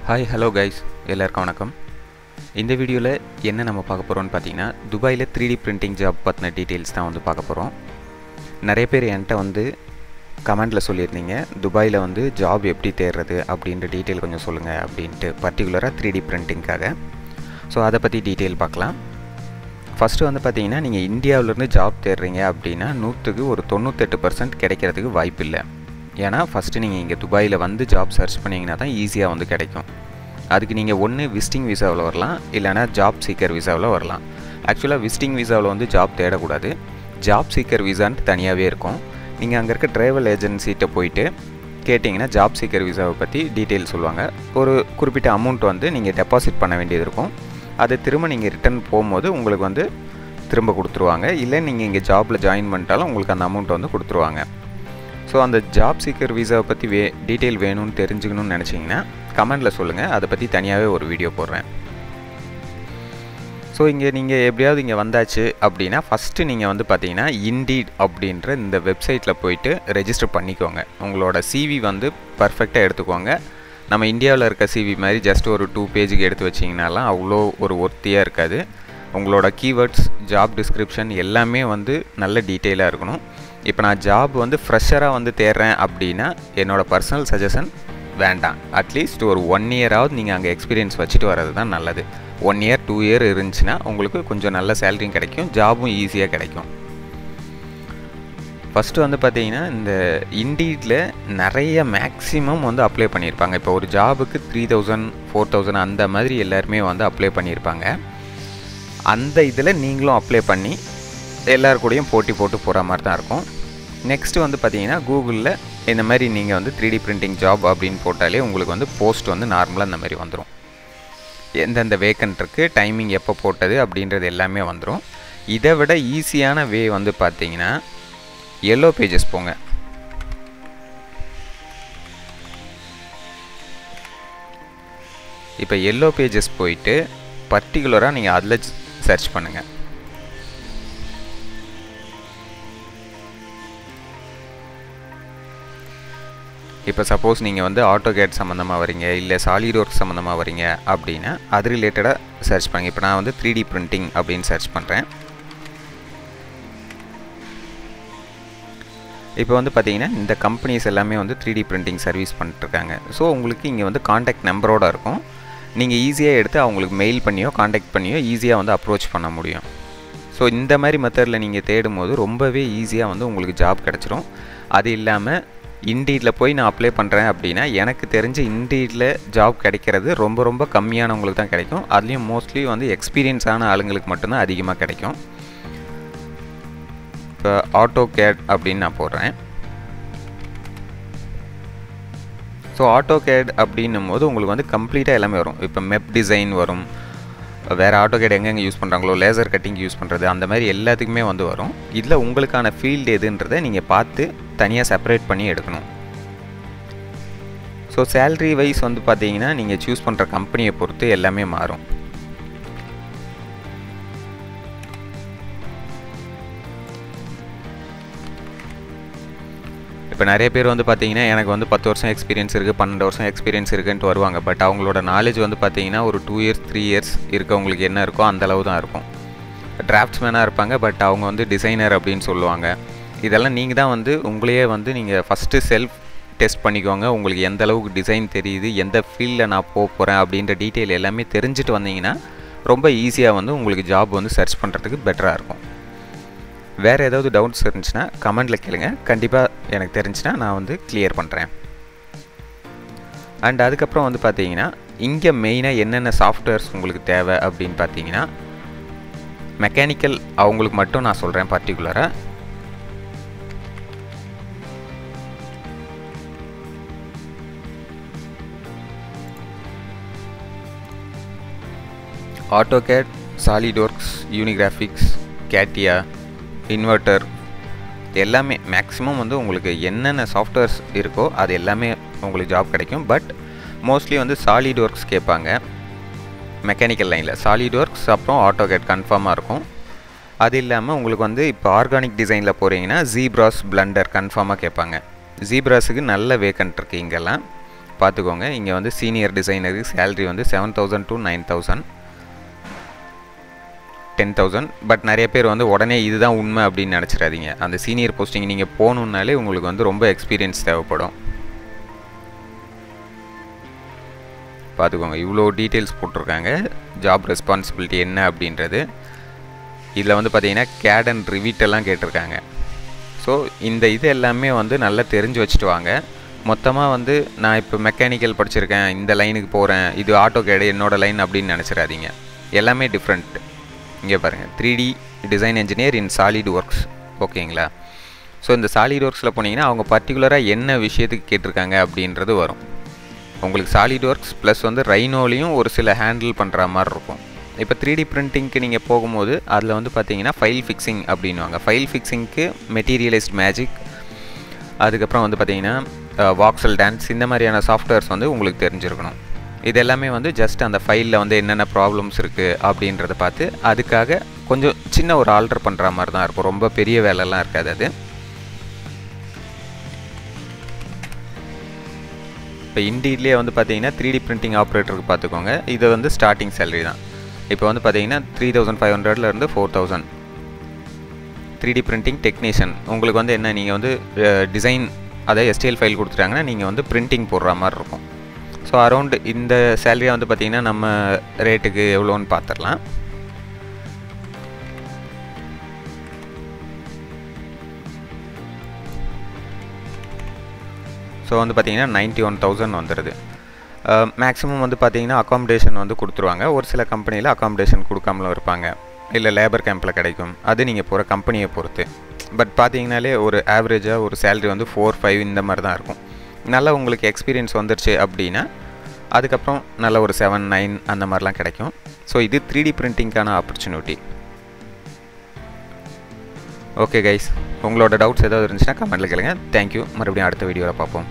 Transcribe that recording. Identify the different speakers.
Speaker 1: Hi hello guys, எல்லாருக்கும் வணக்கம். இந்த வீடியோவில் என்ன நம்ம பார்க்க போகிறோம்னு பார்த்தீங்கன்னா, துபாயில் 3D பிரிண்டிங் ஜாப் பற்றின டீட்டெயில்ஸ் தான் வந்து பார்க்க போகிறோம். நிறைய பேர் என்கிட்ட வந்து கமெண்டில் சொல்லியிருந்தீங்க, துபாயில் வந்து ஜாப் எப்படி தேடுறது அப்படின்ற டீட்டெயில் கொஞ்சம் சொல்லுங்கள் அப்படின்ட்டு, பர்டிகுலராக 3D பிரிண்டிங்காக. ஸோ அதை பற்றி டீட்டெயில் பார்க்கலாம். ஃபஸ்ட்டு வந்து பார்த்தீங்கன்னா, நீங்கள் இந்தியாவிலேருந்து ஜாப் தேடுறீங்க அப்படின்னா 100க்கு ஒரு 98% கிடைக்கிறதுக்கு வாய்ப்பு இல்லை. ஏன்னா ஃபஸ்ட்டு நீங்கள் இங்கே துபாயில் வந்து ஜாப் சர்ச் பண்ணிங்கன்னா தான் ஈஸியாக வந்து கிடைக்கும். அதுக்கு நீங்கள் ஒன்று விசிட்டிங் விசாவில் வரலாம், இல்லைனா ஜாப் சீக்கர் விசாவில் வரலாம். ஆக்சுவலாக விசிட்டிங் விசாவில் வந்து ஜாப் தேடக்கூடாது, ஜாப் சீக்கர் விசான்ட்டு தனியாகவே இருக்கும். நீங்கள் அங்கே இருக்க ட்ராவல் ஏஜென்சிகிட்ட போயிட்டு கேட்டிங்கன்னா ஜாப் சீக்கர் விசாவை பற்றி டீட்டெயில் சொல்லுவாங்க. ஒரு குறிப்பிட்ட அமௌண்ட் வந்து நீங்கள் டெபாசிட் பண்ண வேண்டியது இருக்கும். அது திரும்ப நீங்கள் ரிட்டர்ன் போகும்போது உங்களுக்கு வந்து திரும்ப கொடுத்துருவாங்க. இல்லை நீங்கள் இங்கே ஜாபில் ஜாயின் பண்ணிட்டாலும் உங்களுக்கு அந்த அமௌண்ட் வந்து கொடுத்துருவாங்க. ஸோ அந்த ஜாப் சீக்கர் விசாவை பற்றி டீட்டெயில் வேணும்னு தெரிஞ்சுக்கணும்னு நினச்சிங்கன்னா கமெண்டில் சொல்லுங்கள், அதை பற்றி தனியாகவே ஒரு வீடியோ போடுறேன். ஸோ இங்கே நீங்கள் எப்படியாவது இங்கே வந்தாச்சு அப்படின்னா ஃபஸ்ட்டு நீங்கள் வந்து பார்த்தீங்கன்னா இண்டீட் அப்படின்ற இந்த வெப்சைட்டில் போயிட்டு ரெஜிஸ்டர் பண்ணிக்கோங்க. உங்களோட சிவி வந்து பர்ஃபெக்டாக எடுத்துக்கோங்க. நம்ம இந்தியாவில் இருக்க சிவி மாதிரி ஜஸ்ட் ஒரு 2 பேஜுக்கு எடுத்து வச்சிங்கனாலாம் அவ்வளோ ஒரு ஒர்த்தியாக இருக்காது. உங்களோட கீவேர்ட்ஸ், ஜாப் டிஸ்கிரிப்ஷன் எல்லாமே வந்து நல்ல டீட்டெயிலாக இருக்கணும். இப்போ நான் ஜாப் வந்து ஃப்ரெஷராக வந்து தேடுறேன் அப்படின்னா என்னோடய பர்சனல் சஜஷன் வேண்டாம். அட்லீஸ்ட் ஒரு 1 இயராவது நீங்கள் அங்கே எக்ஸ்பீரியன்ஸ் வச்சுட்டு வர்றது தான் நல்லது. 1 இயர் 2 இயர் இருந்துச்சுன்னா உங்களுக்கு கொஞ்சம் நல்ல சேலரியும் கிடைக்கும், ஜாபும் ஈஸியாக கிடைக்கும். ஃபஸ்ட்டு வந்து பார்த்தீங்கன்னா, இந்த இண்டீடில் நிறைய மேக்ஸிமம் வந்து அப்ளை பண்ணியிருப்பாங்க. இப்போ ஒரு ஜாபுக்கு 3000 4000 அந்த மாதிரி எல்லாருமே வந்து அப்ளை பண்ணியிருப்பாங்க. அந்த இதில் நீங்களும் அப்ளை பண்ணி எல்லாருக்கூடையும் போட்டி போட்டு போகிற மாதிரி தான் இருக்கும். நெக்ஸ்ட்டு வந்து பார்த்தீங்கன்னா, கூகுளில் இந்த மாதிரி நீங்கள் வந்து 3D பிரிண்டிங் ஜாப் அப்படின்னு போட்டாலே உங்களுக்கு வந்து போஸ்ட் வந்து நார்மலாக இந்த மாதிரி வந்துடும். எந்தெந்த வேக்கன்ட் இருக்குது, டைமிங் எப்போ போட்டது அப்படின்றது எல்லாமே வந்துடும். இதை விட ஈஸியான வே வந்து பார்த்தீங்கன்னா Yellow Pages போங்க. இப்போ Yellow Pages போயிட்டு பர்டிகுலராக நீங்கள் அதில் சர்ச் பண்ணுங்கள். இப்போ சப்போஸ் நீங்கள் வந்து ஆட்டோகேட் சம்மந்தமாக வரீங்க, இல்லை சாலிட் ஒர்க் சம்மந்தமாக வரீங்க அப்படின்னா அது ரிலேட்டடாக சர்ச் பண்ணுங்கள். இப்போ நான் வந்து 3D பிரிண்டிங் அப்படின்னு சர்ச் பண்ணுறேன். இப்போ வந்து பார்த்தீங்கன்னா இந்த கம்பெனிஸ் எல்லாமே வந்து 3D பிரிண்டிங் சர்வீஸ் பண்ணிட்டுருக்காங்க. ஸோ உங்களுக்கு இங்கே வந்து காண்டாக்ட் நம்பரோடு இருக்கும். நீங்கள் ஈஸியாக எடுத்து அவங்களுக்கு மெயில் பண்ணியோ காண்டாக்ட் பண்ணியோ ஈஸியாக வந்து அப்ரோச் பண்ண முடியும். ஸோ இந்த மாதிரி மெத்தடில் நீங்கள் தேடும் போது ரொம்பவே ஈஸியாக வந்து உங்களுக்கு ஜாப் கிடச்சிரும். அது இல்லாமல் இண்டீடில் போய் நான் அப்ளை பண்ணுறேன் அப்படின்னா எனக்கு தெரிஞ்ச இண்டீடில் ஜாப் கிடைக்கிறது ரொம்ப ரொம்ப கம்மியானவங்களுக்கு தான் கிடைக்கும். அதுலேயும் மோஸ்ட்லி வந்து எக்ஸ்பீரியன்ஸான ஆளுங்களுக்கு மட்டும்தான் அதிகமாக கிடைக்கும். இப்போ ஆட்டோகேட் அப்படின்னு நான் போடுறேன். ஸோ ஆட்டோகேட் அப்படின்னும் போது உங்களுக்கு வந்து கம்ப்ளீட்டாக எல்லாமே வரும். இப்போ மெப் டிசைன் வரும், வேறு ஆட்டோகேட் எங்கெங்கே யூஸ் பண்ணுறாங்களோ லேசர் கட்டிங் யூஸ் பண்ணுறது, அந்த மாதிரி எல்லாத்துக்குமே வந்து வரும். இதில் உங்களுக்கான ஃபீல்டு எதுன்றதை நீங்கள் பார்த்து தனியாக செப்பரேட் பண்ணி எடுக்கணும். ஸோ சேல்ரி வைஸ் வந்து பார்த்தீங்கன்னா நீங்கள் சூஸ் பண்ணுற கம்பெனியை பொறுத்து எல்லாமே மாறும். இப்போ நிறைய பேர் வந்து பார்த்தீங்கன்னா எனக்கு வந்து 10 வருஷம் எக்ஸ்பீரியன்ஸ் இருக்குது, 12 வருஷம் எக்ஸ்பீரியன்ஸ் இருக்குன்ட்டு வருவாங்க. பட் அவங்களோட நாலேஜ் வந்து பார்த்தீங்கன்னா ஒரு 2 இயர்ஸ் 3 இயர்ஸ் இருக்கவங்களுக்கு என்ன இருக்கோ அந்தளவு தான் இருக்கும். டிராஃப்ட்ஸ்மேனாக இருப்பாங்க, பட் அவங்க வந்து டிசைனர் அப்படின்னு சொல்லுவாங்க. இதெல்லாம் நீங்கள் தான் வந்து உங்களையே வந்து நீங்கள் ஃபஸ்ட்டு செல்ஃப் டெஸ்ட் பண்ணிக்கோங்க. உங்களுக்கு எந்த அளவுக்கு டிசைன் தெரியுது, எந்த ஃபீல்டில் நான் போகிறேன் அப்படின்ற டீட்டெயில் எல்லாமே தெரிஞ்சுட்டு வந்தீங்கன்னா ரொம்ப ஈஸியாக வந்து உங்களுக்கு ஜாப் வந்து சர்ச் பண்ணுறதுக்கு பெட்டராக இருக்கும். வேறு ஏதாவது டவுட்ஸ் இருந்துச்சுன்னா கமெண்டில் கேளுங்க, கண்டிப்பாக எனக்கு தெரிஞ்சுன்னா நான் வந்து கிளியர் பண்ணுறேன். அண்ட் அதுக்கப்புறம் வந்து பார்த்தீங்கன்னா இங்கே மெயினாக என்னென்ன சாஃப்ட்வேர்ஸ் உங்களுக்கு தேவை அப்படின்னு பார்த்தீங்கன்னா, மெக்கானிக்கல் அவங்களுக்கு மட்டும் நான் சொல்கிறேன் பர்டிகுலராக. ஆட்டோகேட், சாலிட் ஒர்க்ஸ், யூனிகிராஃபிக்ஸ், கேட்டியா, இன்வெர்ட்டர் எல்லாமே மேக்ஸிமம் வந்து உங்களுக்கு என்னென்ன சாஃப்ட்வேர்ஸ் இருக்கோ அது எல்லாமே உங்களுக்கு ஜாப் கிடைக்கும். பட் மோஸ்ட்லி வந்து சாலிட் ஒர்க்ஸ் கேட்பாங்க மெக்கானிக்கல் லைனில். சாலிட் ஒர்க்ஸ் அப்புறம் ஆட்டோகேட் கன்ஃபார்மாக இருக்கும். அது இல்லாமல் உங்களுக்கு வந்து இப்போ ஆர்கானிக் டிசைனில் போகிறீங்கன்னா ஜீப்ராஸ், பிளண்டர் கன்ஃபார்மாக கேட்பாங்க. ஜீப்ராஸுக்கு நல்ல வேக்கன்ட் இருக்குது இங்கெல்லாம். பார்த்துக்கோங்க. இங்கே வந்து சீனியர் டிசைனருக்கு சேலரி வந்து 7,000 to 9,000 10,000. பட் நிறைய பேர் வந்து உடனே இதுதான் உண்மை அப்படின்னு நினச்சிடாதீங்க. அந்த சீனியர் போஸ்டிங் நீங்கள் போகணுன்னாலே உங்களுக்கு வந்து ரொம்ப எக்ஸ்பீரியன்ஸ் தேவைப்படும். பார்த்துக்கோங்க, இவ்வளோ டீட்டெயில்ஸ் போட்டிருக்காங்க. ஜாப் ரெஸ்பான்சிபிலிட்டி என்ன அப்படின்றது. இதில் வந்து பார்த்தீங்கன்னா கேட் அண்ட் ரிவீட் எல்லாம் கேட்டிருக்காங்க. ஸோ இந்த இது எல்லாமே வந்து நல்லா தெரிஞ்சு வச்சுட்டு வாங்க. மொத்தமாக வந்து நான் இப்போ மெக்கானிக்கல் படிச்சிருக்கேன், இந்த லைனுக்கு போகிறேன், இது ஆட்டோ கேடு என்னோடய லைன் அப்படின்னு நினச்சிடாதீங்க. எல்லாமே டிஃப்ரெண்ட். இங்கே பாருங்கள், 3D டிசைன் என்ஜினியர் இன் சாலிட் ஒர்க்ஸ். ஓகேங்களா? ஸோ இந்த சாலிட் ஒர்க்ஸில் போனீங்கன்னா அவங்க பர்டிகுலராக என்ன விஷயத்துக்கு கேட்டிருக்காங்க அப்படின்றது வரும். உங்களுக்கு சாலிட் ஒர்க்ஸ் ப்ளஸ் வந்து ரைனோலையும் ஒரு சில ஹேண்டில் பண்ணுற மாதிரி இருக்கும். இப்போ 3D பிரிண்டிங்க்கு நீங்கள் போகும்போது அதில் வந்து பார்த்தீங்கன்னா ஃபைல் ஃபிக்ஸிங் அப்படின்வாங்க. ஃபைல் ஃபிக்ஸிங்க்கு மெட்டீரியலைஸ்ட் மேஜிக், அதுக்கப்புறம் வந்து பார்த்தீங்கன்னா வாக்ஸல் டான்ஸ், இந்த மாதிரியான சாஃப்ட்வேர்ஸ் வந்து உங்களுக்கு தெரிஞ்சிருக்கணும். இது எல்லாமே வந்து ஜஸ்ட் அந்த ஃபைலில் வந்து என்னென்ன ப்ராப்ளம்ஸ் இருக்குது அப்படின்றத பார்த்து அதுக்காக கொஞ்சம் சின்ன ஒரு ஆல்டர் பண்ணுற மாதிரி தான் இருக்கும். ரொம்ப பெரிய வேலைலாம் இருக்காது அது. இப்போ இண்டீட்லேயே வந்து பார்த்தீங்கன்னா 3D பிரிண்டிங் ஆப்ரேட்டருக்கு பார்த்துக்கோங்க. இது வந்து ஸ்டார்டிங் சேலரி தான். இப்போ வந்து பார்த்தீங்கன்னா 3,500லேருந்து 4,000. 3D பிரிண்டிங் டெக்னீஷியன் உங்களுக்கு வந்து என்ன, நீங்கள் வந்து டிசைன் அதை STL ஃபைல் கொடுத்துட்டாங்கன்னா நீங்கள் வந்து பிரிண்டிங் போடுற மாதிரி இருக்கும். ஸோ அரௌண்ட் இந்த சேலரியை வந்து பார்த்திங்கன்னா நம்ம ரேட்டுக்கு எவ்வளோன்னு பார்த்துடலாம். ஸோ வந்து பார்த்திங்கன்னா 91,000 வந்துடுது. மேக்ஸிமம் வந்து பார்த்திங்கன்னா அக்காமடேஷன் வந்து கொடுத்துருவாங்க. ஒரு சில கம்பெனியில் அக்காமடேஷன் கொடுக்காமலும் இருப்பாங்க, இல்லை லேபர் கேம்பில் கிடைக்கும். அது நீங்கள் போகிற கம்பெனியை பொறுத்து. பட் பார்த்தீங்கனாலே ஒரு ஆவரேஜாக ஒரு சேலரி வந்து 4-5 இந்த மாதிரி தான் இருக்கும். நல்லா உங்களுக்கு எக்ஸ்பீரியன்ஸ் வந்துருச்சு அப்படின்னா அதுக்கப்புறம் நல்ல ஒரு 7-9 அந்த மாதிரிலாம் கிடைக்கும். ஸோ இது 3D பிரிண்டிங்கான ஆப்பர்ச்சுனிட்டி. ஓகே கைஸ், உங்களோட டவுட்ஸ் ஏதாவது இருந்துச்சுன்னா கமெண்ட்டில் கேளுங்க. தேங்க்யூ. மறுபடியும் அடுத்த வீடியோவில் பார்ப்போம்.